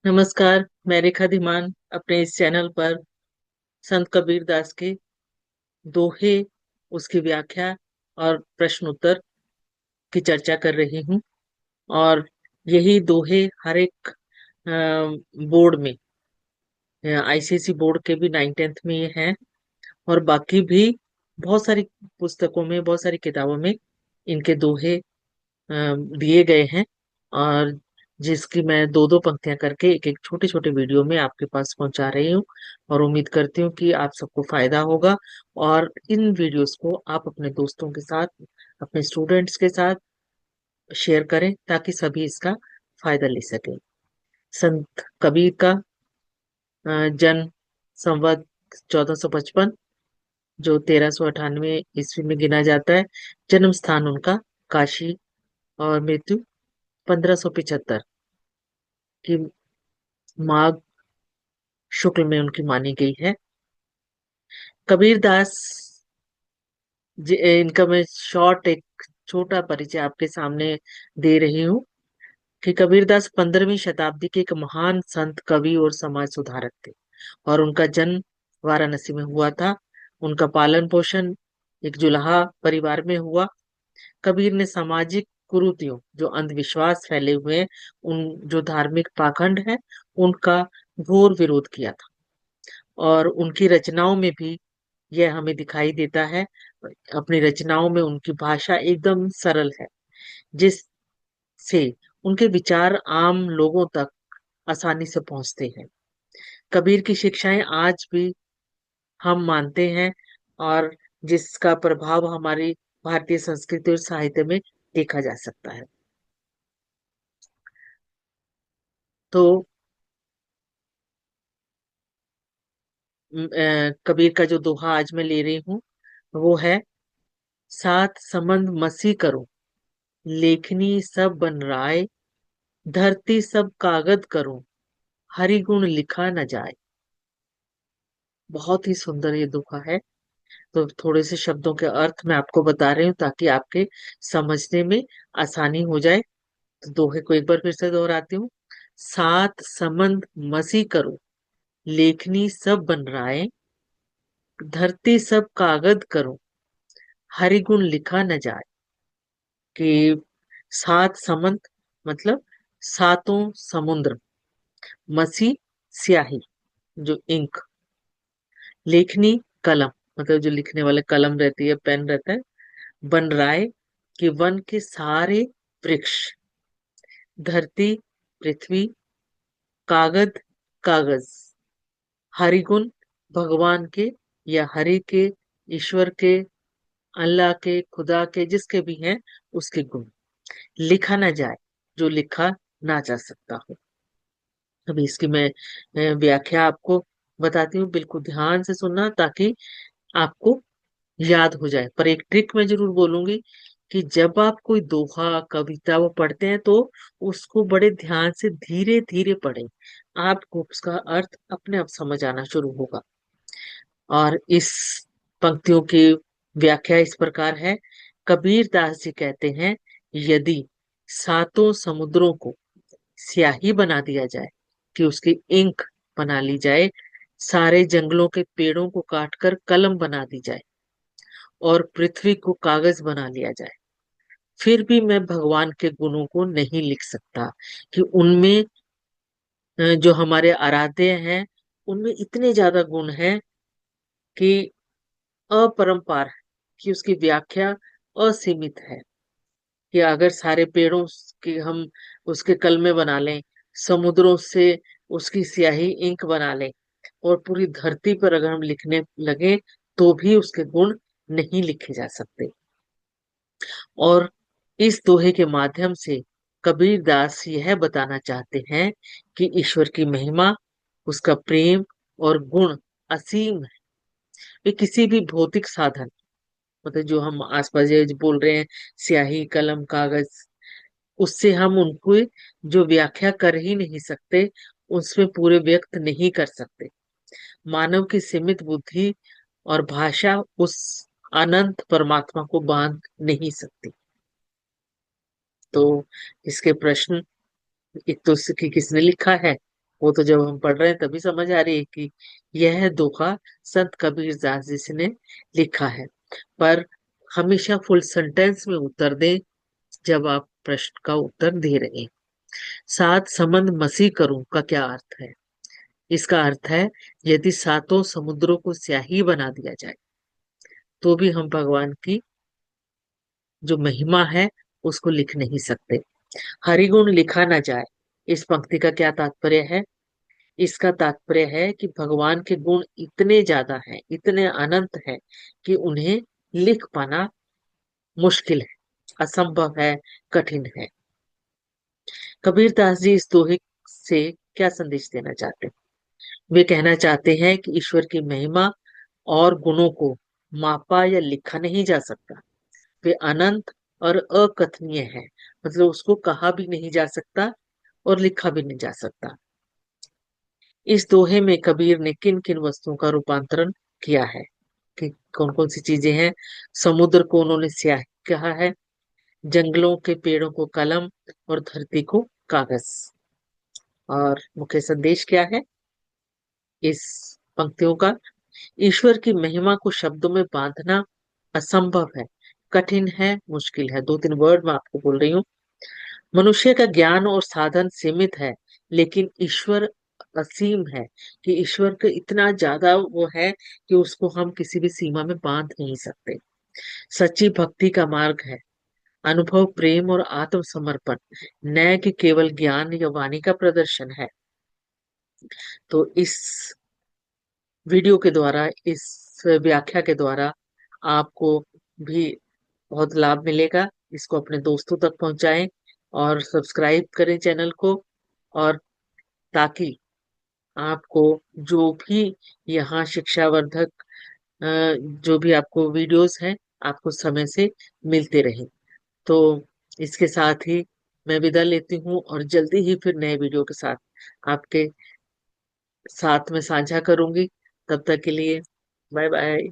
नमस्कार। मैं रेखा धीमान अपने इस चैनल पर संत कबीर दास के दोहे, उसकी व्याख्या और प्रश्न उत्तर की चर्चा कर रही हूँ। और यही दोहे हर एक बोर्ड में, आईसीएसई बोर्ड के भी 9th में ये हैं, और बाकी भी बहुत सारी पुस्तकों में, बहुत सारी किताबों में इनके दोहे दिए गए हैं। और जिसकी मैं दो दो पंक्तियां करके एक एक छोटे छोटे वीडियो में आपके पास पहुंचा रही हूँ। और उम्मीद करती हूँ कि आप सबको फायदा होगा। और इन वीडियोस को आप अपने दोस्तों के साथ, अपने स्टूडेंट्स के साथ शेयर करें ताकि सभी इसका फायदा ले सकें। संत कबीर का जन्म संवत 1455, जो 1398 में गिना जाता है। जन्म स्थान उनका काशी, और मृत्यु 1575 की माघ शुक्ल में उनकी मानी गई है। कबीर दास इनका मैं शॉर्ट एक छोटा परिचय आपके सामने दे रही हूँ कि कबीरदास 15वीं शताब्दी के एक महान संत, कवि और समाज सुधारक थे। और उनका जन्म वाराणसी में हुआ था। उनका पालन पोषण एक जुलाहा परिवार में हुआ। कबीर ने सामाजिक कुरीतियों, जो अंधविश्वास फैले हुए हैं, उन जो धार्मिक पाखंड है, उनका घोर विरोध किया था। और उनकी रचनाओं में भी यह हमें दिखाई देता है। अपनी रचनाओं में उनकी भाषा एकदम सरल है, जिससे उनके विचार आम लोगों तक आसानी से पहुंचते हैं। कबीर की शिक्षाएं आज भी हम मानते हैं, और जिसका प्रभाव हमारी भारतीय संस्कृति और साहित्य में देखा जा सकता है। तो कबीर का जो दोहा आज मैं ले रही हूँ वो है: सात समंद मसी करो, लेखनी सब बन राय, धरती सब कागद करो, हरि गुण लिखा न जाए। बहुत ही सुंदर ये दोहा है। तो थोड़े से शब्दों के अर्थ मैं आपको बता रही हूँ ताकि आपके समझने में आसानी हो जाए। तो दोहे को एक बार फिर से दोहराती हूँ: सात समंद मसी करो, लेखनी सब बन राय, धरती सब कागद करो, हरि गुण लिखा न जाए। कि सात समंद मतलब सातों समुद्र, मसी स्याही, जो इंक, लेखनी कलम मतलब जो लिखने वाले कलम रहती है, पेन रहता है, बन राय कि वन के सारे वृक्ष, धरती पृथ्वी, कागज कागज, हरिगुण भगवान के या हरि के, ईश्वर के, अल्लाह के, खुदा के, जिसके भी हैं उसके गुण लिखा ना जाए, जो लिखा ना जा सकता हो। अभी इसकी मैं व्याख्या आपको बताती हूँ, बिल्कुल ध्यान से सुनना ताकि आपको याद हो जाए। पर एक ट्रिक मैं जरूर बोलूंगी कि जब आप कोई दोहा, कविता वो पढ़ते हैं तो उसको बड़े ध्यान से धीरे धीरे पढ़ें। आपको उसका अर्थ अपने आप समझ आना शुरू होगा। और इस पंक्तियों की व्याख्या इस प्रकार है: कबीर दास जी कहते हैं, यदि सातों समुद्रों को स्याही बना दिया जाए, कि उसकी इंक बना ली जाए, सारे जंगलों के पेड़ों को काटकर कलम बना दी जाए, और पृथ्वी को कागज बना लिया जाए, फिर भी मैं भगवान के गुणों को नहीं लिख सकता। कि उनमें जो हमारे आराध्य हैं, उनमें इतने ज्यादा गुण हैं कि अपरंपार है, कि उसकी व्याख्या असीमित है। कि अगर सारे पेड़ों की हम उसके कलमे बना लें, समुद्रों से उसकी स्याही इंक बना लें, और पूरी धरती पर अगर हम लिखने लगे तो भी उसके गुण नहीं लिखे जा सकते। और इस दोहे के माध्यम से कबीर दास यह बताना चाहते हैं कि ईश्वर की महिमा, उसका प्रेम और गुण असीम है। वे किसी भी भौतिक साधन, मतलब जो हम आसपास ये जो बोल रहे हैं, स्याही कलम कागज, उससे हम उनको जो व्याख्या कर ही नहीं सकते, उसमें पूरे व्यक्त नहीं कर सकते। मानव की सीमित बुद्धि और भाषा उस अनंत परमात्मा को बांध नहीं सकती। तो इसके प्रश्न, एक तो कि किसने लिखा है, वो तो जब हम पढ़ रहे हैं तभी समझ आ रही है कि यह दोहा संत कबीर दास जी ने लिखा है। पर हमेशा फुल सेंटेंस में उत्तर दें जब आप प्रश्न का उत्तर दे रहे हैं। सात समंद मसी करूं का क्या अर्थ है? इसका अर्थ है, यदि सातों समुद्रों को स्याही बना दिया जाए तो भी हम भगवान की जो महिमा है उसको लिख नहीं सकते। हरिगुण लिखा ना जाए, इस पंक्ति का क्या तात्पर्य है? इसका तात्पर्य है कि भगवान के गुण इतने ज्यादा हैं, इतने अनंत हैं कि उन्हें लिख पाना मुश्किल है, असंभव है, कठिन है। कबीर दास जी इस दोहे से क्या संदेश देना चाहते हैं? वे कहना चाहते हैं कि ईश्वर की महिमा और गुणों को मापा या लिखा नहीं जा सकता। वे अनंत और अकथनीय है, मतलब उसको कहा भी नहीं जा सकता और लिखा भी नहीं जा सकता। इस दोहे में कबीर ने किन किन वस्तुओं का रूपांतरण किया है, कि कौन कौन सी चीजें हैं? समुद्र को उन्होंने स्याही कहा है, जंगलों के पेड़ों को कलम, और धरती को कागज। और मुख्य संदेश क्या है इस पंक्तियों का? ईश्वर की महिमा को शब्दों में बांधना असंभव है, कठिन है, मुश्किल है। दो तीन वर्ड मैं आपको बोल रही हूँ। मनुष्य का ज्ञान और साधन सीमित है, लेकिन ईश्वर असीम है, कि ईश्वर का इतना ज्यादा वो है कि उसको हम किसी भी सीमा में बांध नहीं सकते। सच्ची भक्ति का मार्ग है अनुभव, प्रेम और आत्मसमर्पण, न कि केवल ज्ञान या वाणी का प्रदर्शन है। तो इस वीडियो के द्वारा, इस व्याख्या के द्वारा आपको भी बहुत लाभ मिलेगा। इसको अपने दोस्तों तक पहुंचाएं और सब्सक्राइब करें चैनल को, और ताकि आपको जो भी यहाँ शिक्षावर्धक जो भी आपको वीडियोस हैं आपको समय से मिलते रहे। तो इसके साथ ही मैं विदा लेती हूँ, और जल्दी ही फिर नए वीडियो के साथ आपके साथ में साझा करूंगी। तब तक के लिए बाय बाय।